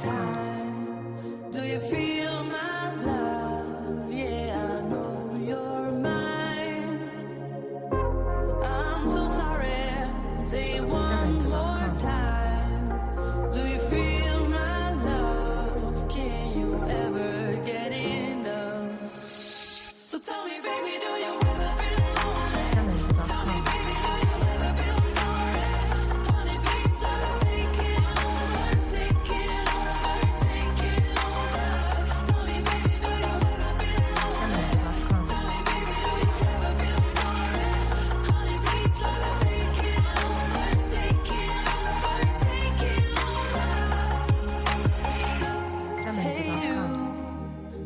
time. Do you feel my love? Yeah, I know you're mine. I'm so sorry. Say it one more time. Do you feel my love? Can you ever get enough? So tell me, baby, do you ever feel lonely? Tell me, baby, do you ever feel sorry? Honey, please, let us take it over, take it over, take it over. Tell me, baby, do you ever feel lonely? Tell me, baby, do you ever feel sorry? Honey, please, let us take it over, take it over, take it over. Hey, you,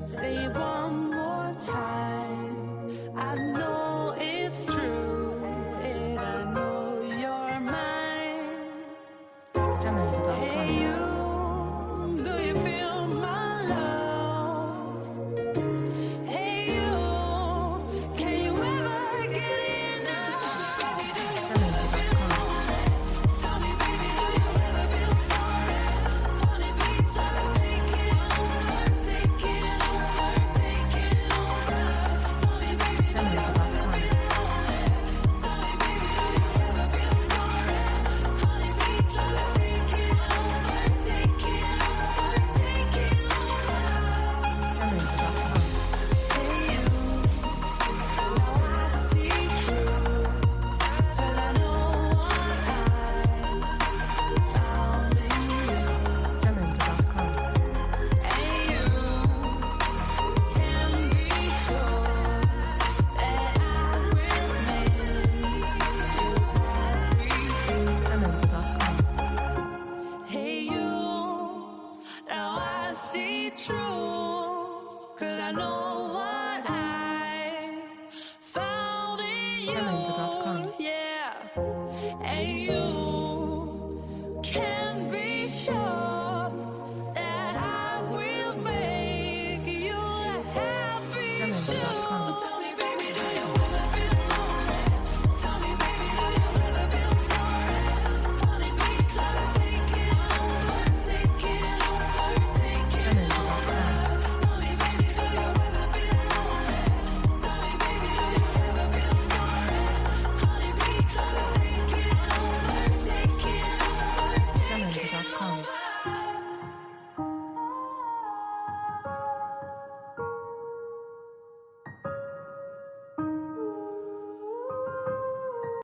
say it one more time. I know it's true, and I know you're mine. Hey, you, do you feel my love? Hey, you, can you ever get enough? Baby, do you ever feel lonely? Tell me, baby, do you ever feel sorry? Honey, please, let us take it over, take it over, take it over. Tell me, baby, do you ever feel lonely? Tell me, baby, do you ever feel sorry? Honey, please, let us take it over, take it over, take it over. Hey, you, now I see true, 'cause I know what I found in you. Hey, you, can be sure that I will make you happy too. Hey, you, now I see true, 'cause I know what I found in you. Yeah, and you can